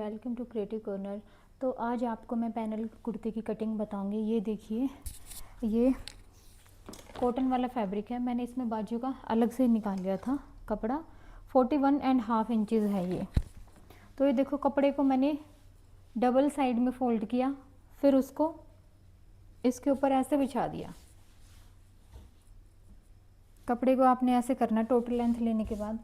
Welcome to creative corner. तो आज आपको मैं पैनल कुर्ते की कटिंग बताऊंगी। ये देखिए, ये कॉटन वाला फैब्रिक है। मैंने इसमें बाजू का अलग से निकाल लिया था कपड़ा। 41.5 इंचज़ है ये। तो ये देखो, कपड़े को मैंने डबल साइड में फोल्ड किया, फिर उसको इसके ऊपर ऐसे बिछा दिया। कपड़े को आपने ऐसे करना टोटल लेंथ लेने के बाद।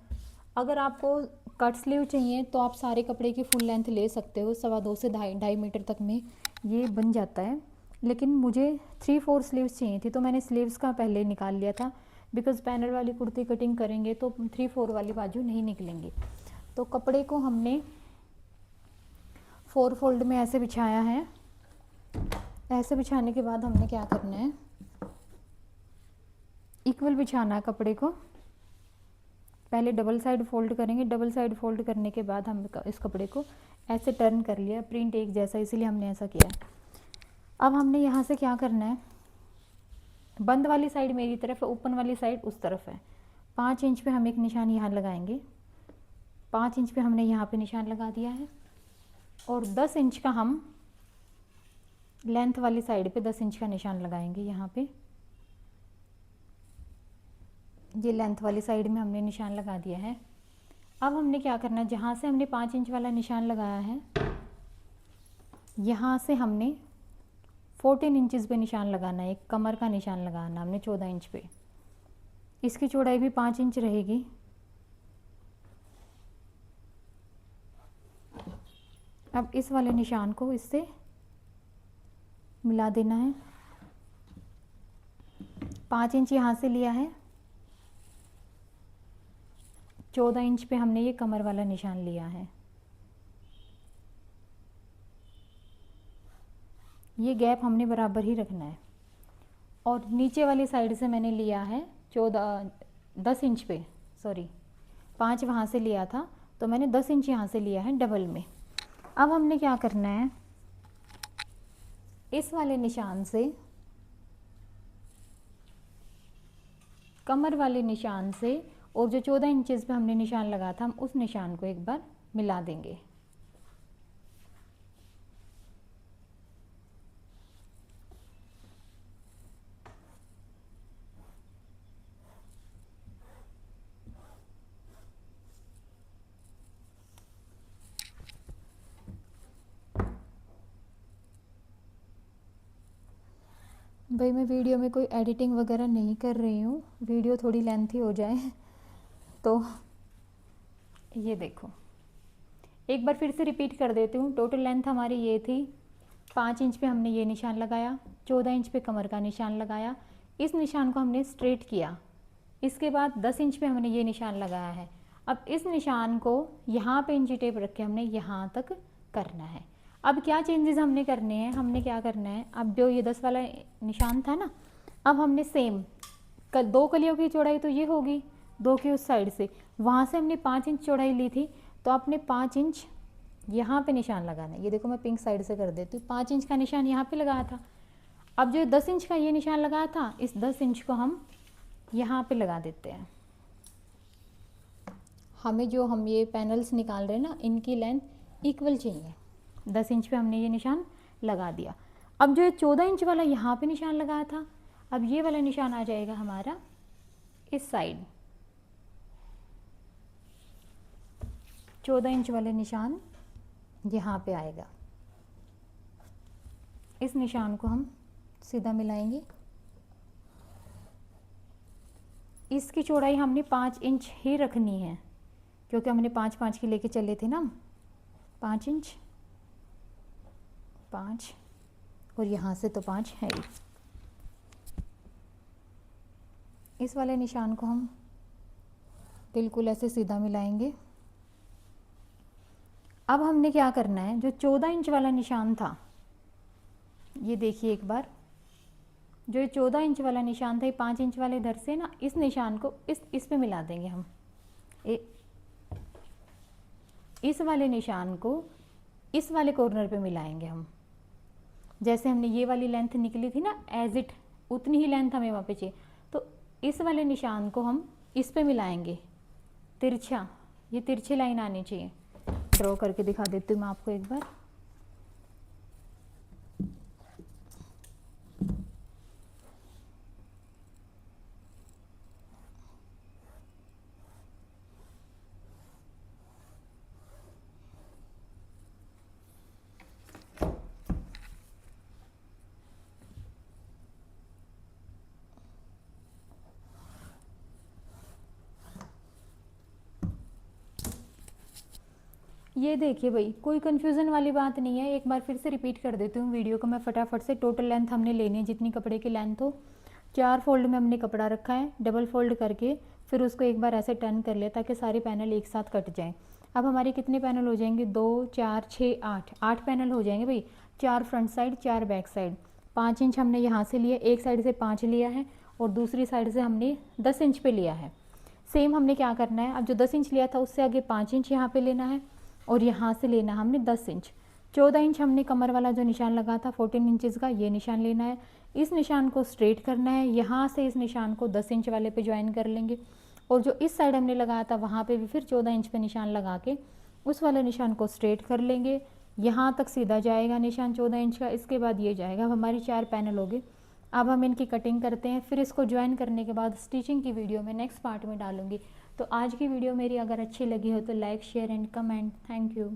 अगर आपको कट स्लीव चाहिए तो आप सारे कपड़े की फुल लेंथ ले सकते हो। 2.25 से 2.5 मीटर तक में ये बन जाता है। लेकिन मुझे 3/4 स्लीव्स चाहिए थी, तो मैंने स्लीव्स का पहले निकाल लिया था। बिकॉज़ पैनल वाली कुर्ती कटिंग करेंगे तो 3/4 वाली बाजू नहीं निकलेंगी। तो कपड़े को हमने 4 फोल्ड में ऐसे बिछाया है। ऐसे बिछाने के बाद हमने क्या करना है, इक्वल बिछाना है कपड़े को। पहले डबल साइड फोल्ड करेंगे। डबल साइड फोल्ड करने के बाद हम इस कपड़े को ऐसे टर्न कर लिया, प्रिंट एक जैसा, इसीलिए हमने ऐसा किया। अब हमने यहाँ से क्या करना है, बंद वाली साइड मेरी तरफ है, ओपन वाली साइड उस तरफ है। 5 इंच पे हम एक निशान यहाँ लगाएंगे। 5 इंच पे हमने यहाँ पे निशान लगा दिया है। और 10 इंच का हम लेंथ वाली साइड पे 10 इंच का निशान लगाएंगे। यहाँ पे ये लेंथ वाली साइड में हमने निशान लगा दिया है। अब हमने क्या करना है, जहाँ से हमने 5 इंच वाला निशान लगाया है, यहाँ से हमने 14 इंचज़ पे निशान लगाना है। एक कमर का निशान लगाना हमने 14 इंच पे। इसकी चौड़ाई भी 5 इंच रहेगी। अब इस वाले निशान को इससे मिला देना है। 5 इंच यहाँ से लिया है, 14 इंच पे हमने ये कमर वाला निशान लिया है। ये गैप हमने बराबर ही रखना है। और नीचे वाली साइड से मैंने लिया है 10 इंच पे, सॉरी 5 वहाँ से लिया था, तो मैंने 10 इंच यहाँ से लिया है डबल में। अब हमने क्या करना है, इस वाले निशान से, कमर वाले निशान से, और जो 14 इंचज़ पे हमने निशान लगा था, हम उस निशान को एक बार मिला देंगे। भाई मैं वीडियो में कोई एडिटिंग वगैरह नहीं कर रही हूँ, वीडियो थोड़ी लेंथी हो जाए तो ये देखो, एक बार फिर से रिपीट कर देती हूँ। टोटल लेंथ हमारी ये थी, 5 इंच पे हमने ये निशान लगाया, 14 इंच पे कमर का निशान लगाया। इस निशान को हमने स्ट्रेट किया। इसके बाद 10 इंच पे हमने ये निशान लगाया है। अब इस निशान को यहाँ पे इंची टेप रख के हमने यहाँ तक करना है। अब क्या चेंजेस हमने करने हैं, हमने क्या करना है, अब जो ये 10 वाला निशान था ना, अब हमने सेम 2 कलियों की चौड़ाई तो ये होगी 2 की उस साइड से, वहाँ से हमने 5 इंच चौड़ाई ली थी, तो आपने 5 इंच यहाँ पे निशान लगाना है। ये देखो, मैं पिंक साइड से कर देती हूँ। 5 इंच का निशान यहाँ पे लगाया था। अब जो 10 इंच का ये निशान लगाया था, इस 10 इंच को हम यहाँ पे लगा देते हैं। हमें जो हम ये पैनल्स निकाल रहे हैं ना, इनकी लेंथ इक्वल चाहिए। 10 इंच पे हमने ये निशान लगा दिया। अब जो 14 इंच वाला यहाँ पे निशान लगाया था, अब ये वाला निशान आ जाएगा हमारा इस साइड। 14 इंच वाले निशान यहाँ पे आएगा। इस निशान को हम सीधा मिलाएंगे। इसकी चौड़ाई हमने 5 इंच ही रखनी है, क्योंकि हमने 5-5 की लेके चले थे ना। 5 इंच, 5, और यहाँ से तो 5 है ही। इस वाले निशान को हम बिल्कुल ऐसे सीधा मिलाएंगे। अब हमने क्या करना है, जो 14 इंच वाला निशान था, ये देखिए एक बार, जो 14 इंच वाला निशान था, ये 5 इंच वाले इधर से ना, इस निशान को इस पे मिला देंगे हम। इस वाले निशान को इस वाले कॉर्नर पे मिलाएंगे हम। जैसे हमने ये वाली लेंथ निकली थी ना, एज इट उतनी ही लेंथ हमें वहाँ पे चाहिए, तो इस वाले निशान को हम इस पे मिलाएंगे तिरछा। ये तिरछी लाइन आनी चाहिए। ड्रॉ करके दिखा देती हूँ मैं आपको एक बार। ये देखिए भाई, कोई कन्फ्यूज़न वाली बात नहीं है। एक बार फिर से रिपीट कर देती हूँ वीडियो को मैं फटाफट से। टोटल लेंथ हमने लेनी है जितनी कपड़े की लेंथ हो। 4 फोल्ड में हमने कपड़ा रखा है, डबल फोल्ड करके फिर उसको एक बार ऐसे टर्न कर लिया ताकि सारे पैनल एक साथ कट जाएँ। अब हमारे कितने पैनल हो जाएंगे, 2 4 6 8 पैनल हो जाएंगे भाई। 4 front side, 4 back side. 5 inch हमने यहाँ से लिया, एक साइड से 5 लिया है और दूसरी साइड से हमने 10 इंच पे लिया है। सेम हमने क्या करना है, अब जो 10 इंच लिया था उससे आगे 5 इंच यहाँ पे लेना है और यहाँ से लेना हमने 10 इंच। 14 इंच हमने कमर वाला जो निशान लगा था 14 इंचज़ का, ये निशान लेना है। इस निशान को स्ट्रेट करना है, यहाँ से इस निशान को 10 इंच वाले पे ज्वाइन कर लेंगे और जो इस साइड हमने लगाया था वहाँ पे भी फिर 14 इंच पे निशान लगा के उस वाले निशान को स्ट्रेट कर लेंगे। यहाँ तक सीधा जाएगा निशान 14 इंच का, इसके बाद ये जाएगा। अब हमारी 4 पैनल हो गए। अब हम इनकी कटिंग करते हैं, फिर इसको ज्वाइन करने के बाद स्टिचिंग की वीडियो में नेक्स्ट पार्ट में डालूंगी। तो आज की वीडियो मेरी अगर अच्छी लगी हो तो like share and comment. Thank you.